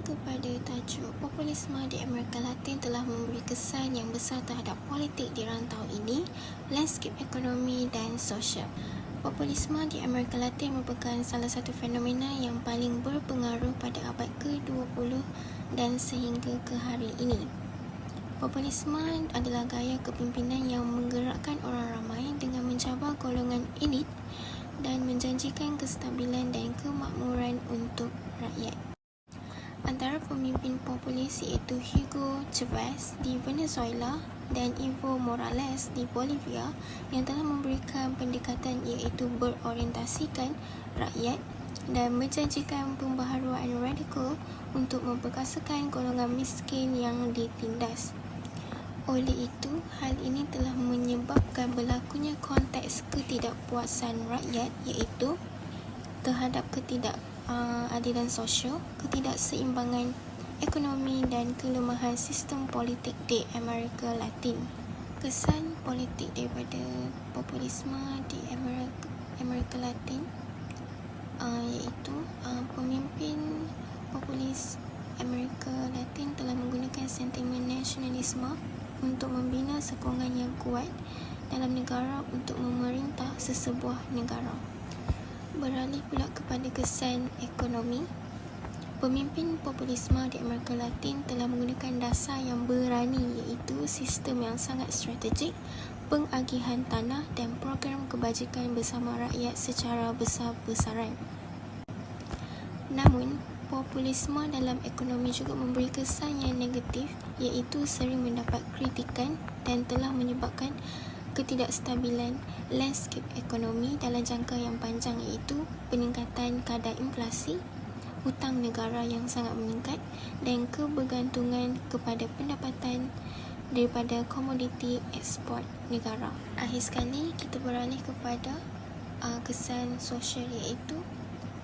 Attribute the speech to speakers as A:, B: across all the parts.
A: kepada tajuk populisme di Amerika Latin telah memberi kesan yang besar terhadap politik di rantau ini, landscape ekonomi dan sosial. Populisme di Amerika Latin merupakan salah satu fenomena yang paling berpengaruh pada abad ke-20 dan sehingga ke hari ini. Populisme adalah gaya kepimpinan yang menggerakkan orang ramai dengan mencabar golongan elit dan menjanjikan kestabilan dan kemakmuran untuk rakyat. Antara pemimpin populis iaitu Hugo Chavez di Venezuela dan Evo Morales di Bolivia yang telah memberikan pendekatan iaitu berorientasikan rakyat dan menjanjikan pembaharuan radikal untuk memperkasakan golongan miskin yang ditindas. Oleh itu, hal ini telah menyebabkan berlakunya konteks ketidakpuasan rakyat iaitu terhadap ketidakadilan sosial, ketidakseimbangan ekonomi dan kelemahan sistem politik di Amerika Latin. Kesan politik daripada populisme di Amerika Latin iaitu pemimpin populis Amerika Latin telah menggunakan sentimen nasionalisme untuk membina sokongan yang kuat dalam negara untuk memerintah sesebuah negara. Beralih pula kepada kesan ekonomi, pemimpin populisme di Amerika Latin telah menggunakan dasar yang berani iaitu sistem yang sangat strategik, pengagihan tanah dan program kebajikan bersama rakyat secara besar-besaran. Namun, populisme dalam ekonomi juga memberi kesan yang negatif iaitu sering mendapat kritikan dan telah menyebabkan ketidakstabilan landscape ekonomi dalam jangka yang panjang iaitu peningkatan kadar inflasi, hutang negara yang sangat meningkat dan kebergantungan kepada pendapatan daripada komoditi ekspor negara. Akhir sekali, kita beralih kepada kesan sosial iaitu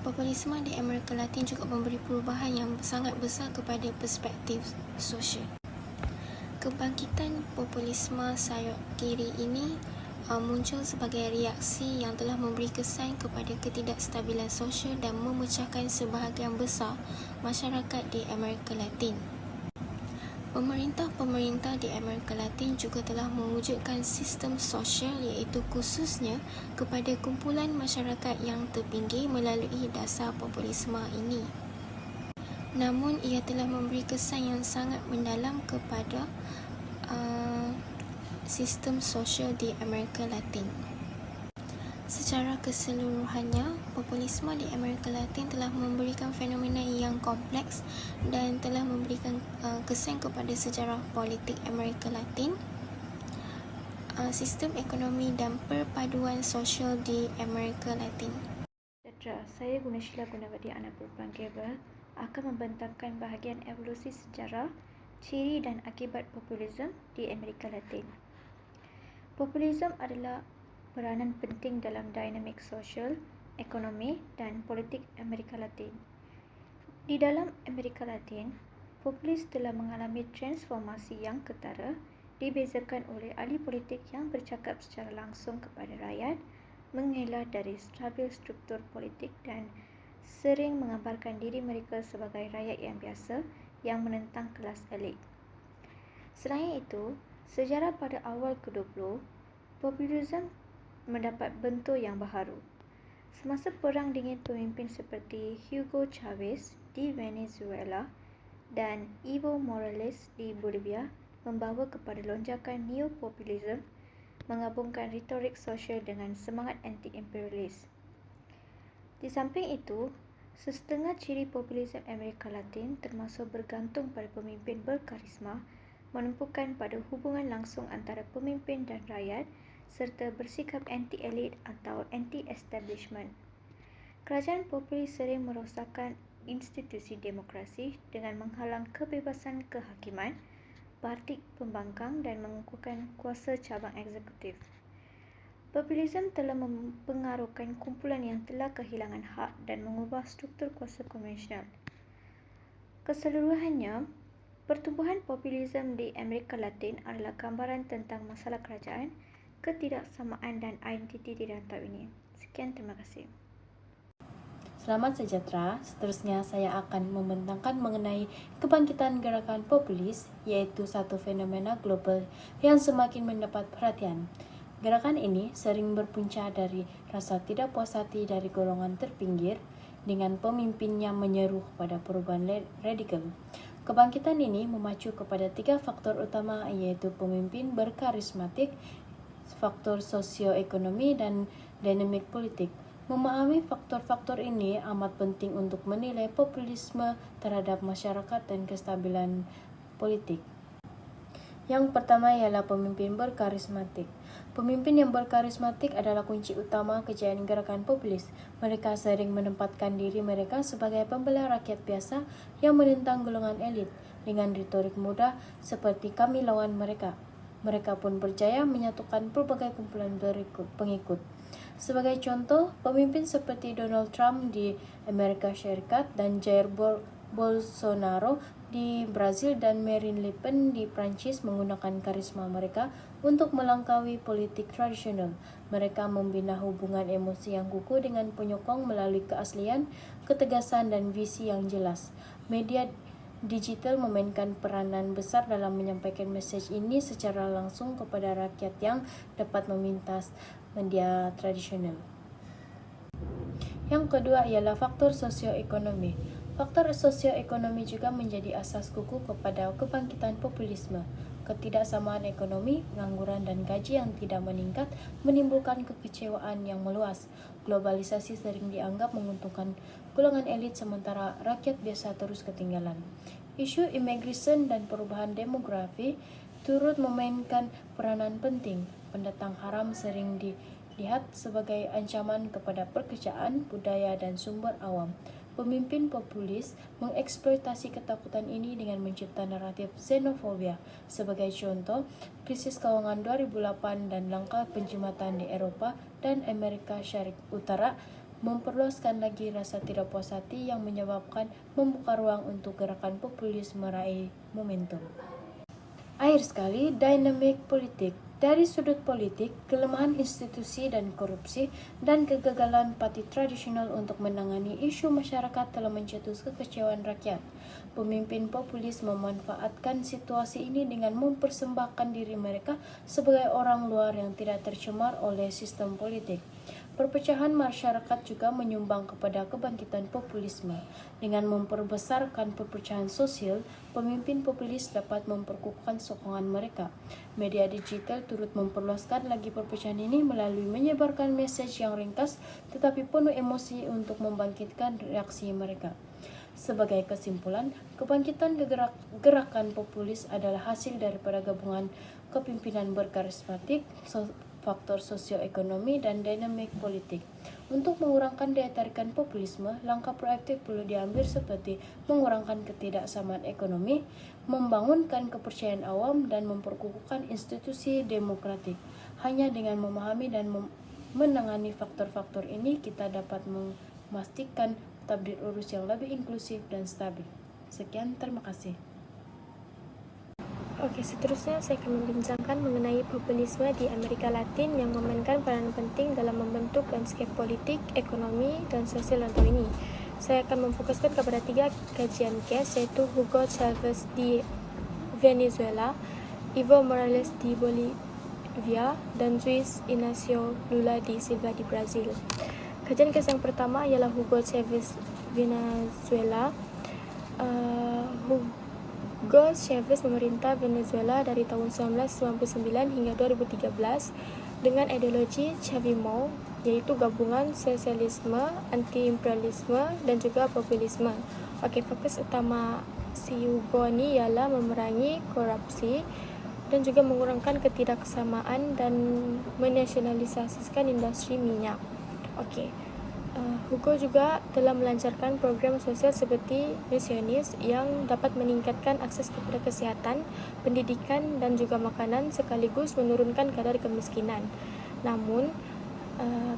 A: populisme di Amerika Latin juga memberi perubahan yang sangat besar kepada perspektif sosial. Kebangkitan populisme sayap kiri ini muncul sebagai reaksi yang telah memberi kesan kepada ketidakstabilan sosial dan memecahkan sebahagian besar masyarakat di Amerika Latin. Pemerintah-pemerintah di Amerika Latin juga telah mewujudkan sistem sosial iaitu khususnya kepada kumpulan masyarakat yang terpinggir melalui dasar populisme ini. Namun ia telah memberi kesan yang sangat mendalam kepada sistem sosial di Amerika Latin. Secara keseluruhannya, populisme di Amerika Latin telah memberikan fenomena yang kompleks dan telah memberikan kesan kepada sejarah politik Amerika Latin, sistem ekonomi dan perpaduan sosial di Amerika Latin.
B: Saya Gunashila Gunawati anak perempuan Gabriel akan membentangkan bahagian evolusi sejarah, ciri dan akibat populisme di Amerika Latin. Populisme adalah peranan penting dalam dinamik sosial, ekonomi dan politik Amerika Latin. Di dalam Amerika Latin, populis telah mengalami transformasi yang ketara, dibezakan oleh ahli politik yang bercakap secara langsung kepada rakyat, mengelak dari stabil struktur politik dan sering menggambarkan diri mereka sebagai rakyat yang biasa yang menentang kelas elit. Selain itu, sejarah pada awal ke-20, populisme mendapat bentuk yang baharu. Semasa Perang Dingin, pemimpin seperti Hugo Chavez di Venezuela dan Evo Morales di Bolivia membawa kepada lonjakan neopopulisme, menggabungkan retorik sosial dengan semangat anti-imperialis. Di samping itu, setengah ciri populisme Amerika Latin termasuk bergantung pada pemimpin berkarisma, menumpukan pada hubungan langsung antara pemimpin dan rakyat serta bersikap anti-elit atau anti-establishment. Kerajaan populis sering merosakkan institusi demokrasi dengan menghalang kebebasan kehakiman, partik pembangkang dan mengukuhkan kuasa cabang eksekutif. Populisme telah mempengaruhkan kumpulan yang telah kehilangan hak dan mengubah struktur kuasa konvensional. Keseluruhannya, pertumbuhan populisme di Amerika Latin adalah gambaran tentang masalah kerajaan, ketidaksamaan dan identiti di rantau ini. Sekian, terima kasih.
C: Selamat sejahtera, seterusnya saya akan membentangkan mengenai kebangkitan gerakan populis, yaitu satu fenomena global yang semakin mendapat perhatian. Gerakan ini sering berpunca dari rasa tidak puas hati dari golongan terpinggir, dengan pemimpinnya menyeru kepada perubahan radikal. Kebangkitan ini memacu kepada 3 faktor utama, yaitu pemimpin berkarismatik, faktor sosioekonomi, dan dinamik politik. Memahami faktor-faktor ini amat penting untuk menilai populisme terhadap masyarakat dan kestabilan politik. Yang pertama ialah pemimpin berkarismatik. Pemimpin yang berkarismatik adalah kunci utama kejayaan gerakan populis. Mereka sering menempatkan diri mereka sebagai pembela rakyat biasa yang menentang golongan elit dengan retorik mudah seperti kami lawan mereka. Mereka pun berjaya menyatukan pelbagai kumpulan pengikut. Sebagai contoh, pemimpin seperti Donald Trump di Amerika Serikat dan Jair Bolsonaro di Brazil dan Marine Le Pen di Prancis menggunakan karisma mereka untuk melangkaui politik tradisional. Mereka membina hubungan emosi yang kukuh dengan penyokong melalui keaslian, ketegasan, dan visi yang jelas. Media digital memainkan peranan besar dalam menyampaikan mesej ini secara langsung kepada rakyat yang dapat memintas media tradisional. Yang kedua ialah faktor sosioekonomi. Faktor sosioekonomi juga menjadi asas kukuh kepada kebangkitan populisme. Ketidaksamaan ekonomi, pengangguran, dan gaji yang tidak meningkat menimbulkan kekecewaan yang meluas. Globalisasi sering dianggap menguntungkan golongan elit sementara rakyat biasa terus ketinggalan. Isu immigration dan perubahan demografi turut memainkan peranan penting. Pendatang haram sering dilihat sebagai ancaman kepada pekerjaan, budaya, dan sumber awam. Pemimpin populis mengeksploitasi ketakutan ini dengan mencipta naratif xenofobia. Sebagai contoh, krisis keuangan 2008 dan langkah penjimatan di Eropa dan Amerika Syarikat Utara memperluaskan lagi rasa tidak puas hati yang menyebabkan membuka ruang untuk gerakan populis meraih momentum. Akhir sekali, dinamik politik. Dari sudut politik, kelemahan institusi dan korupsi, dan kegagalan parti tradisional untuk menangani isu masyarakat telah mencetus kekecewaan rakyat. Pemimpin populis memanfaatkan situasi ini dengan mempersembahkan diri mereka sebagai orang luar yang tidak tercemar oleh sistem politik. Perpecahan masyarakat juga menyumbang kepada kebangkitan populisme. Dengan memperbesarkan perpecahan sosial, pemimpin populis dapat memperkukuhkan sokongan mereka. Media digital turut memperluaskan lagi perpecahan ini melalui menyebarkan mesej yang ringkas tetapi penuh emosi untuk membangkitkan reaksi mereka. Sebagai kesimpulan, kebangkitan gerakan populis adalah hasil daripada gabungan kepemimpinan berkarismatik, faktor sosioekonomi, dan dinamik politik. Untuk mengurangkan daya tarikan populisme, langkah proaktif perlu diambil seperti mengurangkan ketidaksamaan ekonomi, membangunkan kepercayaan awam, dan memperkukuhkan institusi demokratik. Hanya dengan memahami dan menangani faktor-faktor ini, kita dapat memastikan tabdir urus yang lebih inklusif dan stabil. Sekian, terima kasih.
B: Oke, seterusnya saya akan membincangkan mengenai populisme di Amerika Latin yang memainkan peranan penting dalam membentuk landscape politik, ekonomi, dan sosial rantau ini. Saya akan memfokuskan kepada 3 kajian case, yaitu Hugo Chavez di Venezuela, Evo Morales di Bolivia, dan Luiz Inácio Lula da Silva di Brazil. Kajian case yang pertama ialah Hugo Chavez Venezuela. Hugo Chavez memerintah Venezuela dari tahun 1999 hingga 2013 dengan ideologi Chavismo, yaitu gabungan sosialisme, anti-imperialisme, dan juga populisme. Oke, fokus utama si Hugo ini ialah memerangi korupsi dan juga mengurangkan ketidaksamaan dan menasionalisasikan industri minyak. Oke. Hugo juga telah melancarkan program sosial seperti misionis yang dapat meningkatkan akses kepada kesehatan, pendidikan, dan juga makanan sekaligus menurunkan kadar kemiskinan. Namun,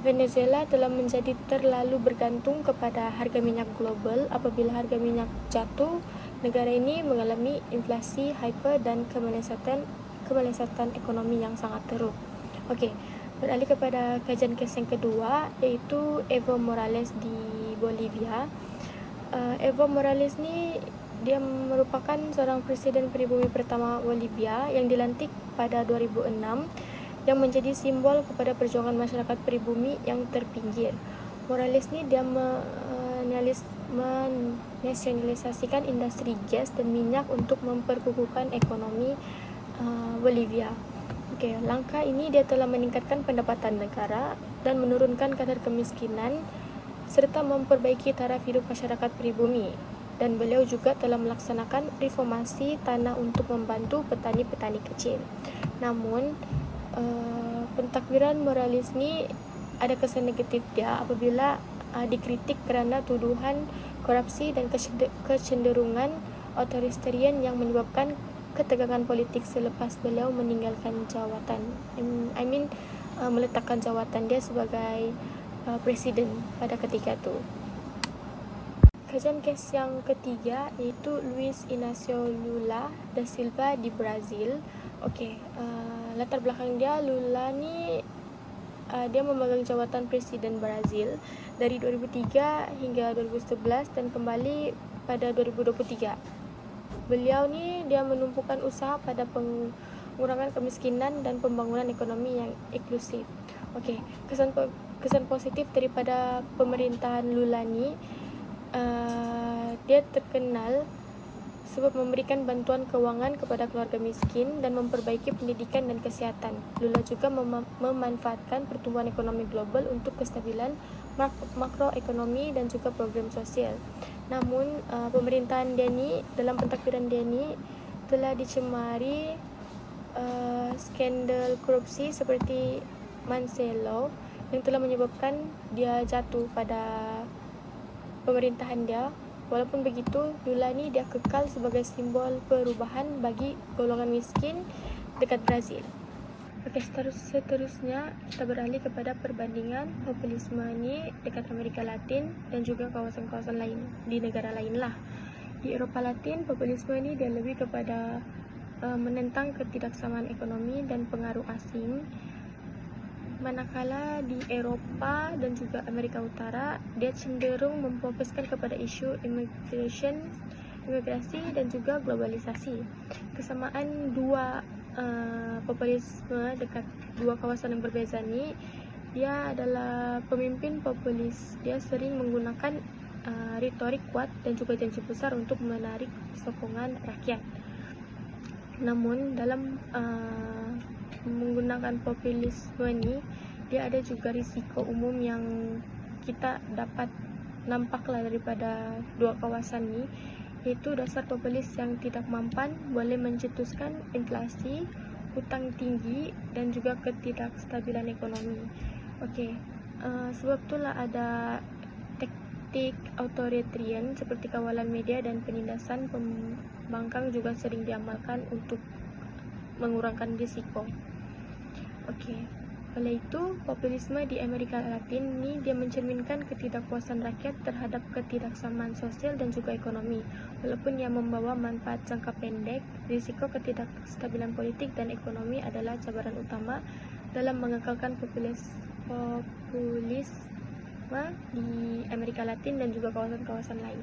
B: Venezuela telah menjadi terlalu bergantung kepada harga minyak global. Apabila harga minyak jatuh, negara ini mengalami inflasi hyper dan kemelesatan ekonomi yang sangat teruk. Oke. Beralih kepada kajian case yang kedua, yaitu Evo Morales di
D: Bolivia. Evo Morales ni dia merupakan seorang presiden pribumi pertama Bolivia yang dilantik pada 2006 yang menjadi simbol kepada perjuangan masyarakat pribumi yang terpinggir. Morales ni dia menasionalisasikan industri gas dan minyak untuk memperkukuhkan ekonomi Bolivia. Langkah ini dia telah meningkatkan pendapatan negara dan menurunkan kadar kemiskinan serta memperbaiki taraf hidup masyarakat pribumi. Dan beliau juga telah melaksanakan reformasi tanah untuk membantu petani-petani kecil. Namun, pentakbiran Morales ni ada kesan negatif dia apabila dikritik kerana tuduhan korupsi dan kecenderungan otoritarian yang menyebabkan ketegangan politik selepas beliau meninggalkan jawatan. Meletakkan jawatan dia sebagai presiden pada ketika itu. Kajian kes yang ketiga iaitu Luiz Inácio Lula da Silva di Brazil. Latar belakang dia, Lula ni dia memegang jawatan presiden Brazil dari 2003 hingga 2011 dan kembali pada 2023. Beliau ni dia menumpukan usaha pada pengurangan kemiskinan dan pembangunan ekonomi yang inklusif. Kesan positif daripada pemerintahan Lula ni, dia terkenal sebab memberikan bantuan kewangan kepada keluarga miskin dan memperbaiki pendidikan dan kesihatan. Lula juga memanfaatkan pertumbuhan ekonomi global untuk kestabilan makroekonomi dan juga program sosial. Namun, pemerintahan dia ni, dalam pentadbiran dia ni telah dicemari skandal korupsi seperti Marcelo yang telah menyebabkan dia jatuh pada pemerintahan dia. Walaupun begitu, Lula ni dia kekal sebagai simbol perubahan bagi golongan miskin dekat Brazil. Seterusnya kita beralih kepada perbandingan populisme ni dekat Amerika Latin dan juga kawasan-kawasan lain di negara lain lah. Di Eropah Latin, populisme ni dia lebih kepada menentang ketidaksamaan ekonomi dan pengaruh asing. Manakala di Eropah dan juga Amerika Utara, dia cenderung memfokuskan kepada isu imigrasi dan juga globalisasi. Kesamaan dua populisme dekat dua kawasan yang berbeza ni, dia adalah pemimpin populis. Dia sering menggunakan retorik kuat dan juga janji besar untuk menarik sokongan rakyat. Namun dalam menggunakan populisme ni, dia ada juga risiko umum yang kita dapat nampaklah daripada dua kawasan ni, iaitu dasar populis yang tidak mampan boleh mencetuskan inflasi, hutang tinggi dan juga ketidakstabilan ekonomi. Sebab itulah ada taktik authoritarian seperti kawalan media dan penindasan pembangkang juga sering diamalkan untuk mengurangkan risiko. Oleh itu, populisme di Amerika Latin ni dia mencerminkan ketidakpuasan rakyat terhadap ketidaksamaan sosial dan juga ekonomi. Walaupun ia membawa manfaat jangka pendek, risiko ketidakstabilan politik dan ekonomi adalah cabaran utama dalam mengekalkan populisme di Amerika Latin dan juga kawasan-kawasan lain.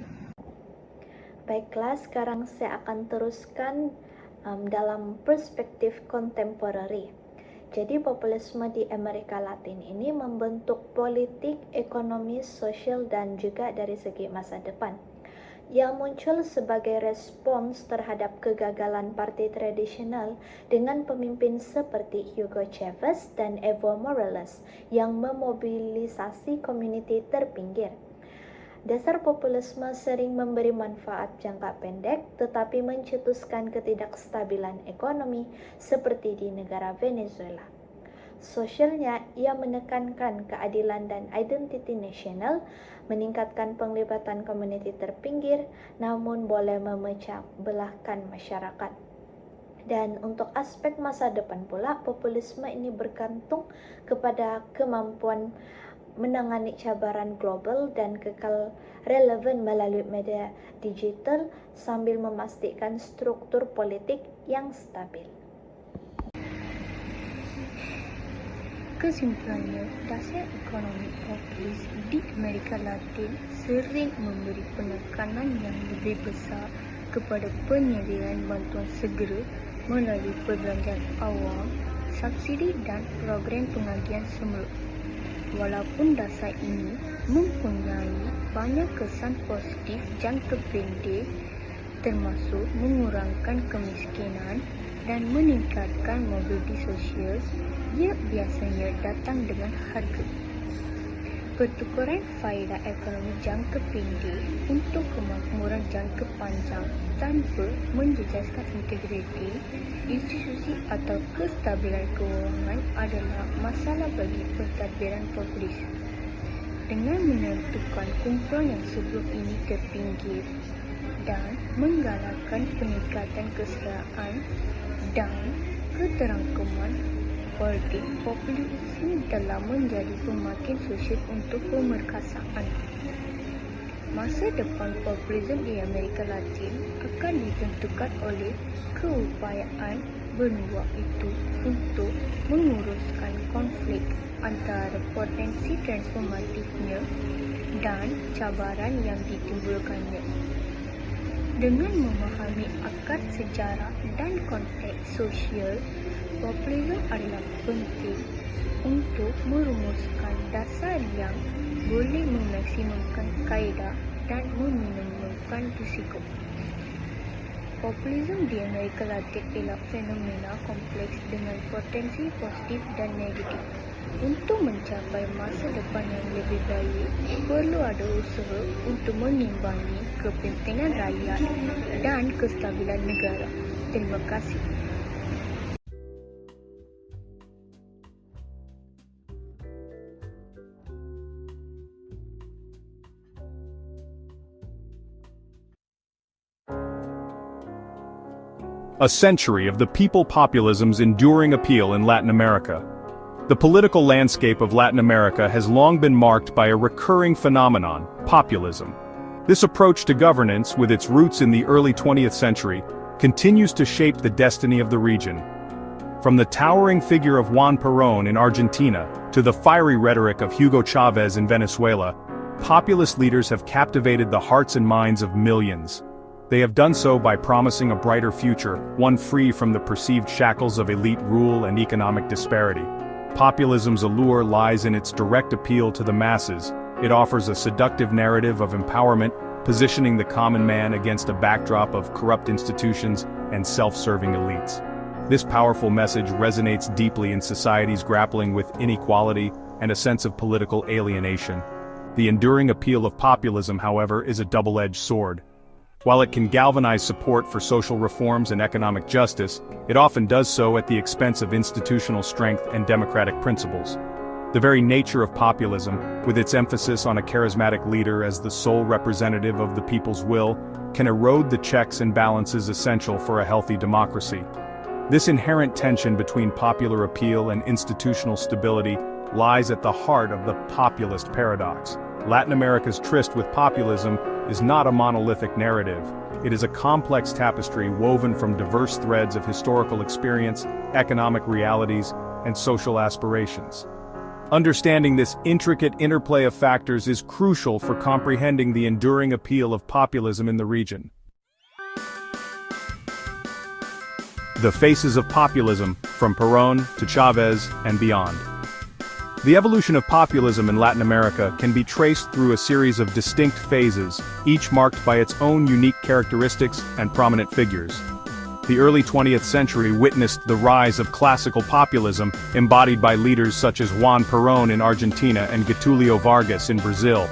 B: Baiklah, sekarang saya akan teruskan dalam perspektif kontemporari. Jadi populisme di Amerika Latin ini membentuk politik, ekonomi, sosial dan juga dari segi masa depan. Ia muncul sebagai respons terhadap kegagalan parti tradisional dengan pemimpin seperti Hugo Chavez dan Evo Morales yang memobilisasi komuniti terpinggir. Dasar populisme sering memberi manfaat jangka pendek tetapi mencetuskan ketidakstabilan ekonomi seperti di negara Venezuela. Sosialnya, ia menekankan keadilan dan identiti nasional, meningkatkan penglibatan komuniti terpinggir, namun boleh memecah belahkan masyarakat. Dan untuk aspek masa depan pula, populisme ini bergantung kepada kemampuan menangani cabaran global dan kekal relevan melalui media digital sambil memastikan struktur politik yang stabil. Kesimpulannya, dasar ekonomi populis di Amerika Latin sering memberi penekanan yang lebih besar kepada penyediaan bantuan segera melalui perbelanjaan awam, subsidi dan program pengajian semula. Walaupun dasar ini mempunyai banyak kesan positif jangka pendek, termasuk mengurangkan kemiskinan dan meningkatkan mobiliti sosial, ia biasanya datang dengan harga. Pertukaran faedah ekonomi jangka pendek untuk kemakmuran jangka panjang tanpa menjejaskan integriti institusi atau kestabilan kewangan adalah masalah bagi pentadbiran populis. Dengan menentukan kumpulan yang sebelum ini terpinggir dan menggalakkan peningkatan kesetaraan dan keterangkuman, politik populisme telah menjadi pemakin sosial untuk pemerkasaan. Masa depan populisme di Amerika Latin akan ditentukan oleh keupayaan benua itu untuk menguruskan konflik antara potensi transformatifnya dan cabaran yang ditimbulkannya. Dengan memahami akar sejarah dan konteks sosial, populisme adalah penting untuk merumuskan dasar yang boleh memaksimumkan kaedah dan meminimumkan risiko. Populisme di Amerika Latin ialah fenomena kompleks dengan potensi positif dan negatif. Untuk mencapai masa depan yang lebih baik, perlu ada usaha untuk menimbangi kepentingan rakyat dan kestabilan negara. Terima kasih.
E: A century of the people populism's enduring appeal in Latin America. The political landscape of Latin America has long been marked by a recurring phenomenon, populism. This approach to governance, with its roots in the early 20th century, continues to shape the destiny of the region. From the towering figure of Juan Perón in Argentina to the fiery rhetoric of Hugo Chavez in Venezuela, populist leaders have captivated the hearts and minds of millions. They have done so by promising a brighter future, one free from the perceived shackles of elite rule and economic disparity. Populism's allure lies in its direct appeal to the masses. It offers a seductive narrative of empowerment, positioning the common man against a backdrop of corrupt institutions and self-serving elites. This powerful message resonates deeply in societies grappling with inequality and a sense of political alienation. The enduring appeal of populism, however, is a double-edged sword. While it can galvanize support for social reforms and economic justice, it often does so at the expense of institutional strength and democratic principles. The very nature of populism, with its emphasis on a charismatic leader as the sole representative of the people's will, can erode the checks and balances essential for a healthy democracy. This inherent tension between popular appeal and institutional stability lies at the heart of the populist paradox. Latin America's tryst with populism is not a monolithic narrative. It is a complex tapestry woven from diverse threads of historical experience, economic realities, and social aspirations. Understanding this intricate interplay of factors is crucial for comprehending the enduring appeal of populism in the region. The faces of populism, from Perón to Chavez and beyond. The evolution of populism in Latin America can be traced through a series of distinct phases, each marked by its own unique characteristics and prominent figures. The early 20th century witnessed the rise of classical populism, embodied by leaders such as Juan Perón in Argentina and Getulio Vargas in Brazil.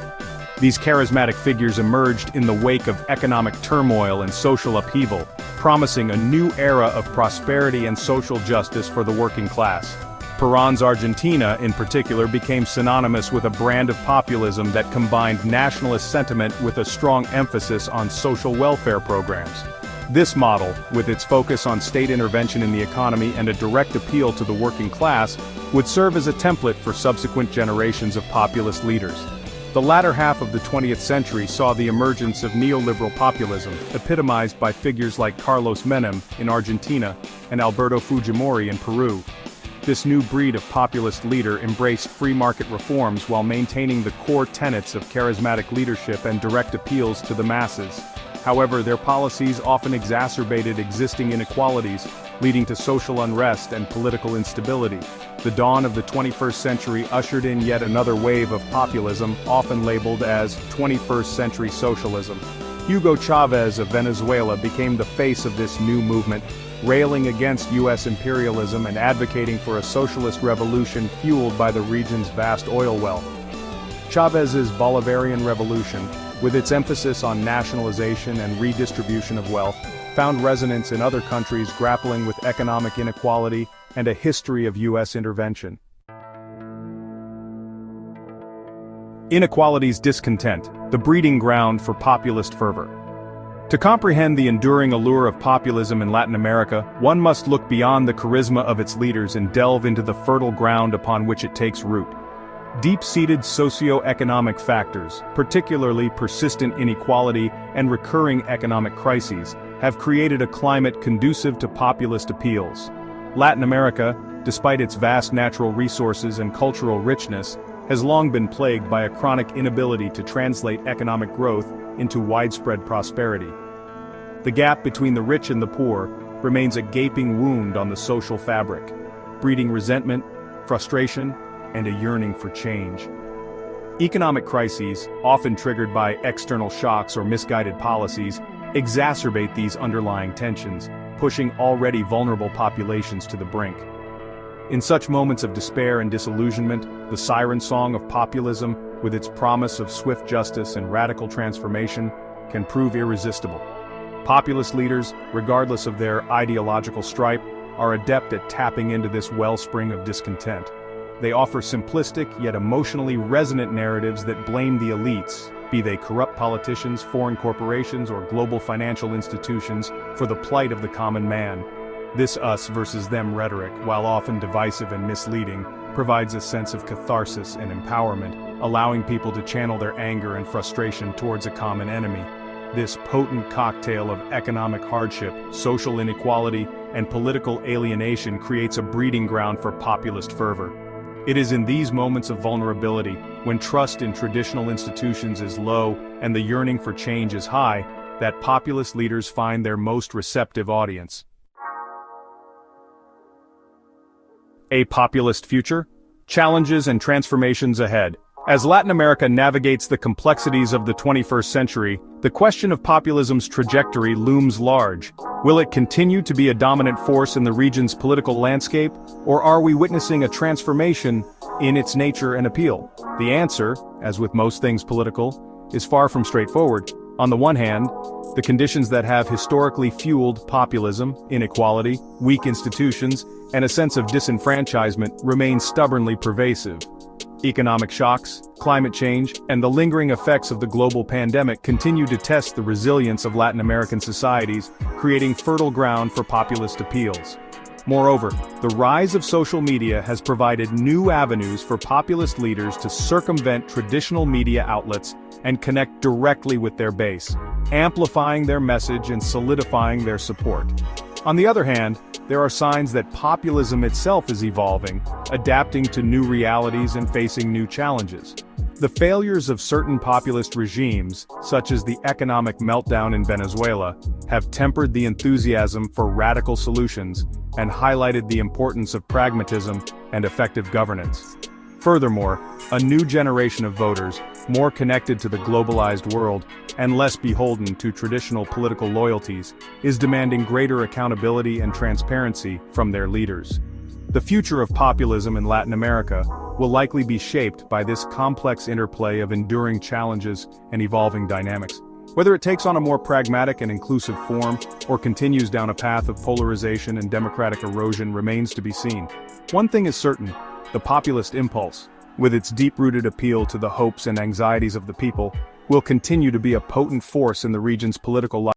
E: These charismatic figures emerged in the wake of economic turmoil and social upheaval, promising a new era of prosperity and social justice for the working class. Perón's Argentina, in particular, became synonymous with a brand of populism that combined nationalist sentiment with a strong emphasis on social welfare programs. This model, with its focus on state intervention in the economy and a direct appeal to the working class, would serve as a template for subsequent generations of populist leaders. The latter half of the 20th century saw the emergence of neoliberal populism, epitomized by figures like Carlos Menem in Argentina and Alberto Fujimori in Peru. this new breed of populist leader embraced free market reforms while maintaining the core tenets of charismatic leadership and direct appeals to the masses. However, their policies often exacerbated existing inequalities, leading to social unrest and political instability. The dawn of the 21st century ushered in yet another wave of populism, often labeled as 21st century socialism. Hugo Chavez of Venezuela became the face of this new movement, railing against U.S. imperialism and advocating for a socialist revolution fueled by the region's vast oil wealth. Chavez's Bolivarian Revolution, with its emphasis on nationalization and redistribution of wealth, found resonance in other countries grappling with economic inequality and a history of U.S. intervention. Inequality's discontent, the breeding ground for populist fervor. To comprehend the enduring allure of populism in Latin America, one must look beyond the charisma of its leaders and delve into the fertile ground upon which it takes root. Deep-seated socio-economic factors, particularly persistent inequality and recurring economic crises, have created a climate conducive to populist appeals. Latin America, despite its vast natural resources and cultural richness, has long been plagued by a chronic inability to translate economic growth into widespread prosperity. The gap between the rich and the poor remains a gaping wound on the social fabric, breeding resentment, frustration, and a yearning for change. Economic crises, often triggered by external shocks or misguided policies, exacerbate these underlying tensions, pushing already vulnerable populations to the brink. In such moments of despair and disillusionment, the siren song of populism, with its promise of swift justice and radical transformation, can prove irresistible. Populist leaders, regardless of their ideological stripe, are adept at tapping into this wellspring of discontent. They offer simplistic yet emotionally resonant narratives that blame the elites, be they corrupt politicians, foreign corporations, or global financial institutions, for the plight of the common man. This us versus them rhetoric, while often divisive and misleading, provides a sense of catharsis and empowerment, allowing people to channel their anger and frustration towards a common enemy. This potent cocktail of economic hardship, social inequality, and political alienation creates a breeding ground for populist fervor. It is in these moments of vulnerability, when trust in traditional institutions is low and the yearning for change is high, that populist leaders find their most receptive audience. A populist future? Challenges and transformations ahead. As Latin America navigates the complexities of the 21st century, the question of populism's trajectory looms large. Will it continue to be a dominant force in the region's political landscape, or are we witnessing a transformation in its nature and appeal? The answer, as with most things political, is far from straightforward. On the one hand, the conditions that have historically fueled populism, inequality, weak institutions, and a sense of disenfranchisement remain stubbornly pervasive. Economic shocks, climate change, and the lingering effects of the global pandemic continue to test the resilience of Latin American societies, creating fertile ground for populist appeals. Moreover, the rise of social media has provided new avenues for populist leaders to circumvent traditional media outlets and connect directly with their base, amplifying their message and solidifying their support. On the other hand, there are signs that populism itself is evolving, adapting to new realities and facing new challenges. The failures of certain populist regimes, such as the economic meltdown in Venezuela, have tempered the enthusiasm for radical solutions and highlighted the importance of pragmatism and effective governance. Furthermore, a new generation of voters, more connected to the globalized world and less beholden to traditional political loyalties, is demanding greater accountability and transparency from their leaders. The future of populism in Latin America will likely be shaped by this complex interplay of enduring challenges and evolving dynamics. Whether it takes on a more pragmatic and inclusive form or continues down a path of polarization and democratic erosion remains to be seen. One thing is certain: the populist impulse, with its deep-rooted appeal to the hopes and anxieties of the people, will continue to be a potent force in the region's political life.